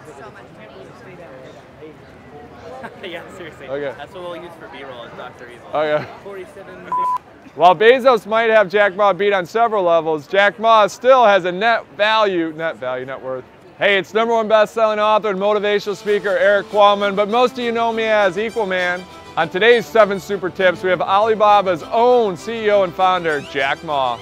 That's so much money. Yeah, seriously. Okay. That's what we'll use for B-roll is Dr. Evil. Okay. 47. While Bezos might have Jack Ma beat on several levels, Jack Ma still has a net worth. Hey, it's #1 best-selling author and motivational speaker Erik Qualman, but most of you know me as Equalman. On today's 7 Super Tips, we have Alibaba's own CEO and founder, Jack Ma.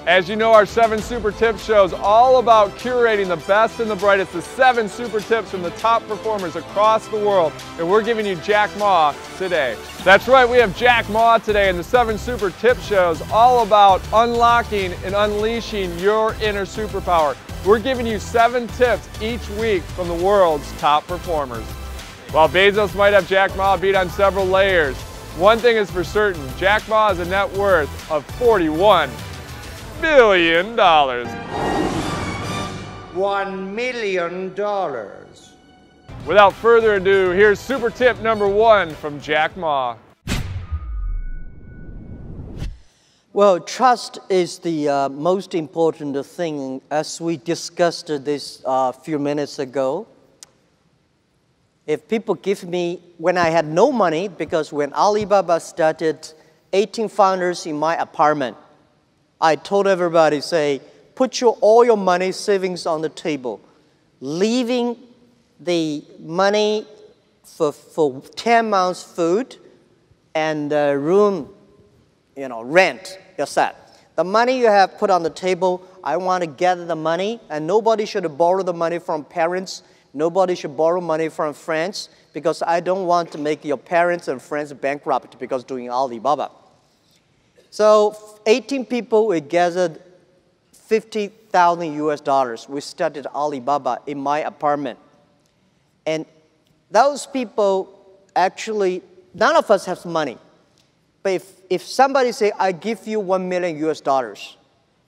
As you know, our 7 Super Tips show is all about curating the best and the brightest, the 7 Super Tips from the top performers across the world, and we're giving you Jack Ma today. That's right, we have Jack Ma today, and the 7 Super Tips show is all about unlocking and unleashing your inner superpower. We're giving you 7 tips each week from the world's top performers. While Bezos might have Jack Ma beat on several layers, one thing is for certain, Jack Ma has a net worth of $41 billion. $1 million. Without further ado, here's Super Tip #1 from Jack Ma. Well, trust is the most important thing, as we discussed this a few minutes ago. If people give me, when I had no money, because when Alibaba started, 18 founders in my apartment, I told everybody, say, put all your money savings on the table, leaving the money for 10 months food and room, rent, yourself. The money you have put on the table, I want to gather the money, and nobody should borrow the money from parents. Nobody should borrow money from friends, because I don't want to make your parents and friends bankrupt because doing Alibaba. So 18 people, we gathered $50,000 US. We started Alibaba in my apartment. And those people, actually, none of us has money. But if somebody say, I give you $1 million US,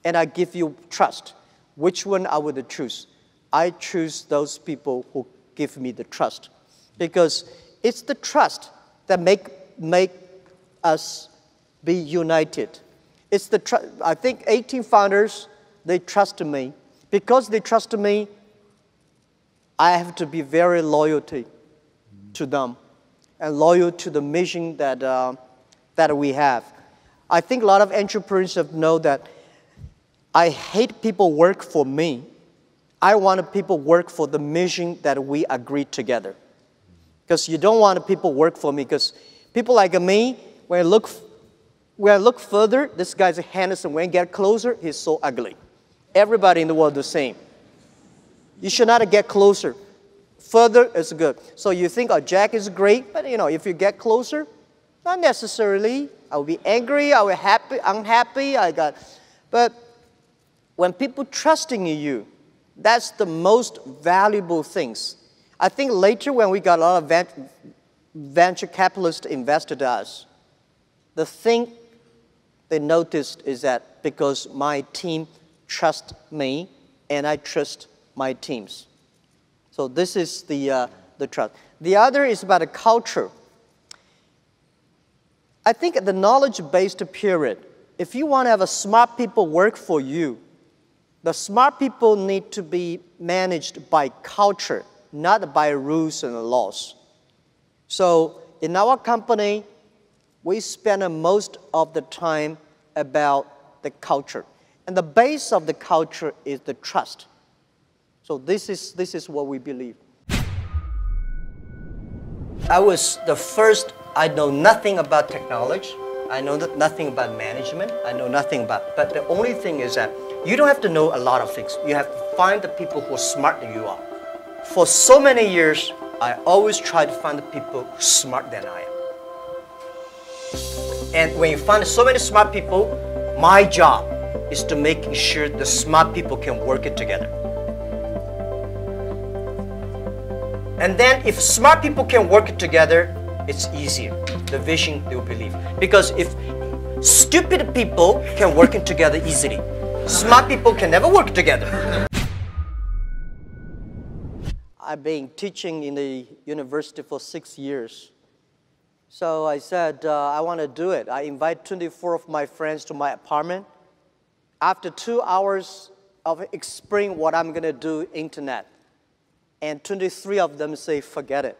and I give you trust, which one I would choose? I choose those people who give me the trust, because it's the trust that make us be united. It's the I think 18 founders, they trust me. Because they trust me, I have to be very loyal to them and loyal to the mission that we have. I think a lot of entrepreneurs know that I hate people work for me. I want people work for the mission that we agreed together. Because you don't want people work for me, because people like me, when I look further, this guy's handsome. When I get closer, he's so ugly. Everybody in the world is the same. You should not get closer. Further is good. So you think, oh, Jack is great, but if you get closer, not necessarily. I will be angry, I will be unhappy. But when people trusting in you, that's the most valuable things. I think later when we got a lot of venture capitalists invested in us, the thing they noticed is that because my team trusts me and I trust my teams. So this is the trust. The other is about a culture. I think the knowledge-based period, if you want to have a smart people work for you, the smart people need to be managed by culture, not by rules and laws. So in our company, we spend most of the time about the culture. And the base of the culture is the trust. So this is what we believe. I was the first, I know nothing about technology. I know nothing about management. I know nothing about, but the only thing is that you don't have to know a lot of things. You have to find the people who are smarter than you are. For so many years, I always try to find the people smarter than I am. And when you find so many smart people, my job is to make sure the smart people can work it together. And then if smart people can work it together, it's easier. The vision they will believe. Because if stupid people can work it together easily, smart people can never work together. I've been teaching in the university for 6 years. So I said, I want to do it. I invite 24 of my friends to my apartment. After 2 hours of explaining what I'm going to do, internet. and 23 of them say, forget it.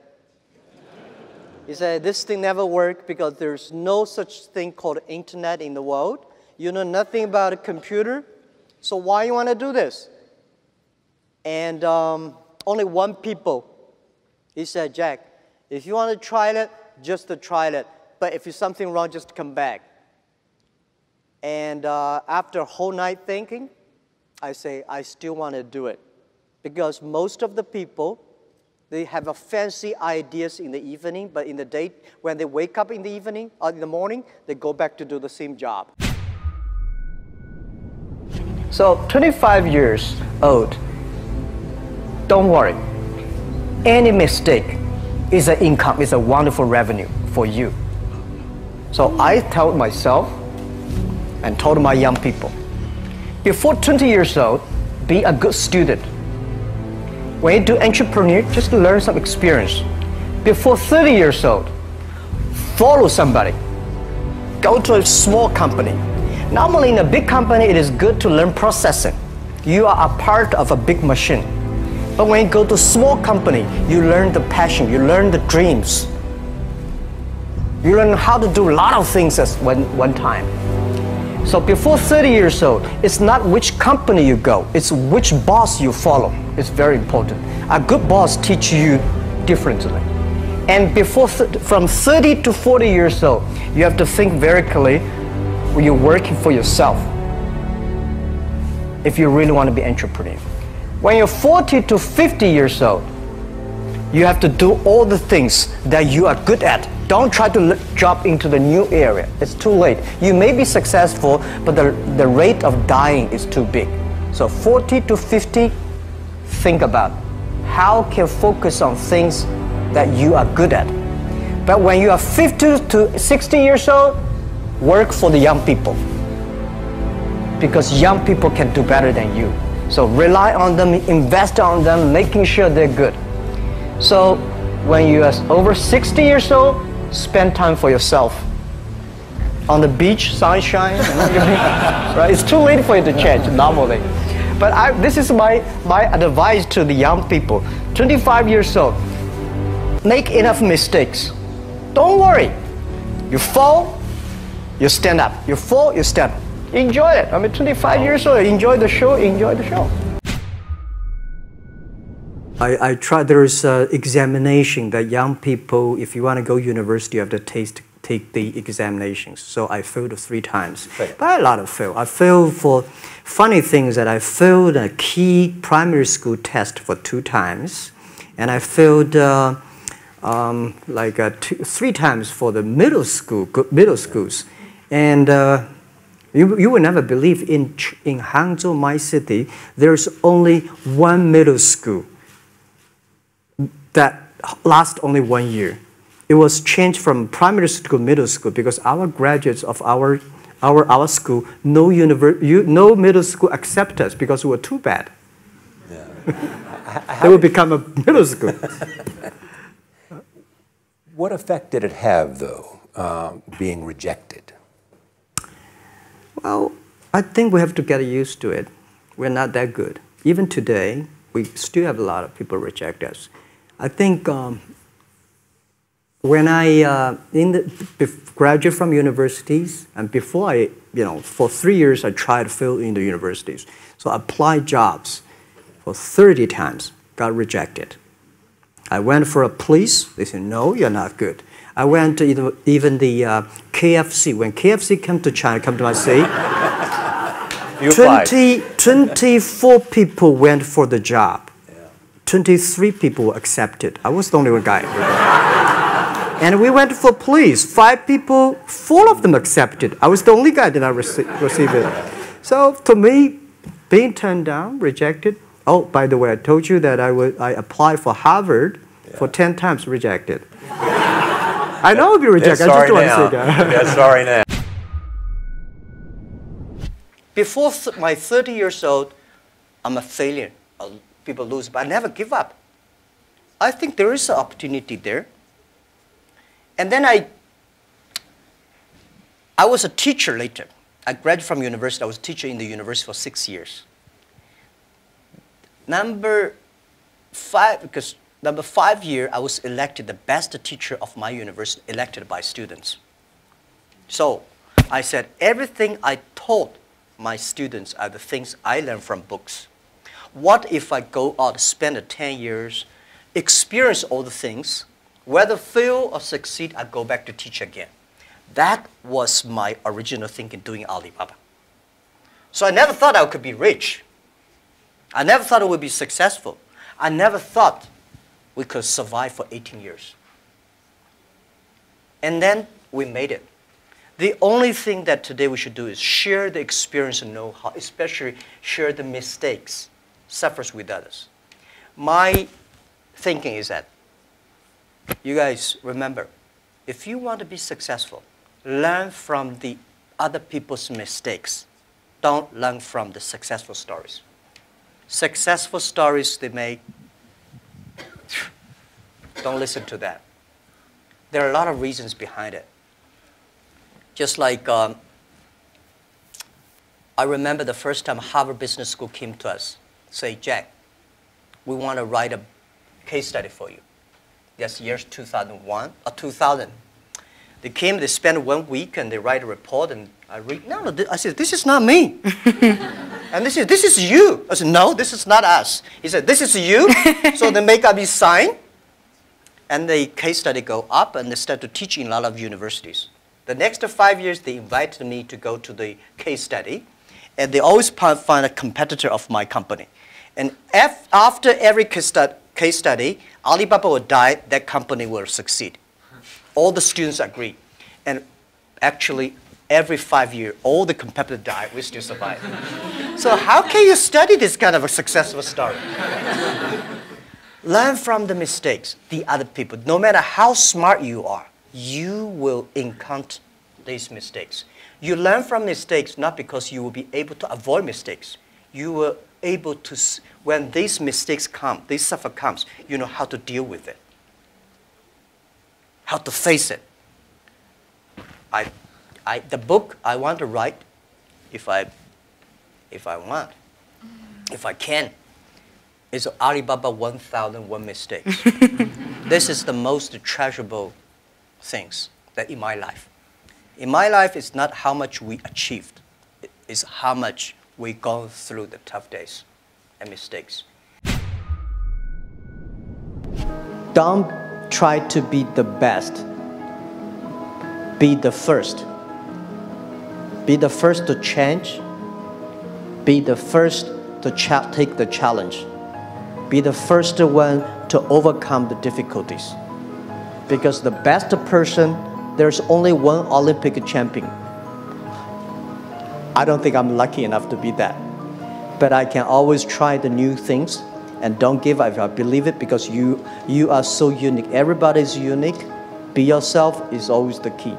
He said, this thing never worked because there's no such thing called internet in the world. You know nothing about a computer, so why you want to do this? And only one people, he said, Jack, if you want to try it, just to try it. But if there's something wrong, just come back. And after a whole night thinking, I say, I still want to do it. Because most of the people, they have a fancy ideas in the evening, but in the day, when they wake up in the evening or in the morning, they go back to do the same job. So 25 years old, don't worry. Any mistake is an income, is a wonderful revenue for you. So I told myself and told my young people, before 20 years old, be a good student. When you do entrepreneur, just learn some experience. Before 30 years old, follow somebody. Go to a small company. Normally in a big company, it is good to learn processing. You are a part of a big machine. But when you go to a small company, you learn the passion, you learn the dreams. You learn how to do a lot of things at one time. So before 30 years old, it's not which company you go, it's which boss you follow. It's very important. A good boss teaches you differently. And from 30 to 40 years old, you have to think very clearly when you're working for yourself, if you really want to be an entrepreneur. When you're 40 to 50 years old, you have to do all the things that you are good at. Don't try to jump into the new area. It's too late. You may be successful, but the rate of dying is too big. So 40 to 50, think about how can focus on things that you are good at. But when you are 50 to 60 years old, work for the young people. Because young people can do better than you. So rely on them, invest on them, making sure they're good. So when you are over 60 years old, spend time for yourself. On the beach, sunshine, right? It's too late for you to change normally. But this is my advice to the young people. 25 years old, make enough mistakes. Don't worry. You fall, you stand up. You fall, you stand up. Enjoy it. I mean, 25 years old, enjoy the show, enjoy the show. I tried, there is an examination that young people, if you want to go to university, you have to take the examinations. So I failed 3 times. Right. But a lot of fail. I failed for funny things that I failed a key primary school test for 2 times. And I failed 3 times for the middle schools. And you will never believe in Hangzhou, my city, there's only 1 middle school that lasts only 1 year. It was changed from primary school to middle school because our graduates of our school, no middle school accept us because we were too bad. Yeah. They would become a middle school. What effect did it have, though, being rejected? Well, I think we have to get used to it. We're not that good. Even today, we still have a lot of people reject us. I think when I graduated from universities, and before for 3 years I tried to fill in the universities. So I applied jobs for 30 times, got rejected. I went for a police, they said, no, you're not good. I went to even the KFC. When KFC came to China, come to my city, 24 people went for the job. 23 people were accepted. I was the only one guy. And we went for police. 5 people, 4 of them accepted. I was the only guy that did not receive it. So to me, being turned down, rejected. Oh, by the way, I told you that I applied for Harvard for 10 times, rejected. I know I'll be rejected. I just want to say that. Yeah, sorry now. Before my 30 years old, I'm a failure. People lose, but I never give up. I think there is an opportunity there. And then I was a teacher later. I graduated from university. I was a teacher in the university for 6 years. because number 5 year, I was elected the best teacher of my university, elected by students. So I said, everything I taught my students are the things I learned from books. What if I go out, spend 10 years, experience all the things, whether fail or succeed, I go back to teach again. That was my original thinking doing Alibaba. So I never thought I could be rich. I never thought I would be successful. I never thought we could survive for 18 years. And then we made it. The only thing that today we should do is share the experience and know-how, especially share the mistakes, suffers with others. My thinking is that, you guys remember, if you want to be successful, learn from the other people's mistakes. Don't learn from the successful stories. Successful stories they make, don't listen to that. There are a lot of reasons behind it. Just like, I remember the first time Harvard Business School came to us, say, Jack, we want to write a case study for you. That's years 2001 or 2000. They came, they spent 1 week, and they write a report, and I read, no, I said, this is not me. And they said, this is you. I said, no, this is not us. He said, this is you. So they make up his sign, and the case study go up, and they start to teach in a lot of universities. The next 5 years, they invited me to go to the case study, and they always find a competitor of my company. And after every case study, Alibaba will die, that company will succeed. All the students agree. And actually, every 5 years, all the competitors die, we still survive. So how can you study this kind of a successful story? Learn from the mistakes, the other people. No matter how smart you are, you will encounter these mistakes. You learn from mistakes not because you will be able to avoid mistakes. You will able to, when these mistakes come, this suffer comes, you know how to deal with it, how to face it. The book I want to write, if I can, is Alibaba 1001 Mistakes. This is the most treasurable things that in my life. In my life, it's not how much we achieved. It's how much we go through the tough days and mistakes. Don't try to be the best. Be the first. Be the first to change. Be the first to take the challenge. Be the first one to overcome the difficulties. Because the best person, there's only one Olympic champion. I don't think I'm lucky enough to be that. But I can always try the new things and don't give up if I believe it, because you are so unique. Everybody is unique. Be yourself is always the key.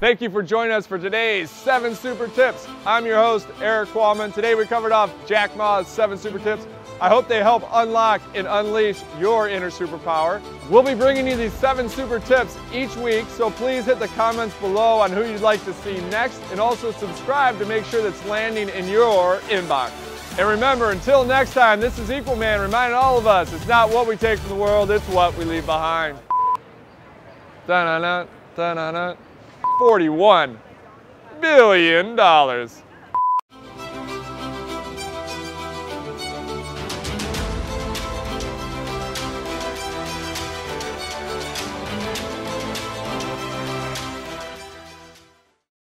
Thank you for joining us for today's 7 Super Tips. I'm your host, Erik Qualman. Today we covered off Jack Ma's 7 Super Tips. I hope they help unlock and unleash your inner superpower. We'll be bringing you these 7 super tips each week, so please hit the comments below on who you'd like to see next, and also subscribe to make sure that's landing in your inbox. And remember, until next time, this is Equalman reminding all of us, it's not what we take from the world, it's what we leave behind. Da-na-na, da-na-na. $41 billion.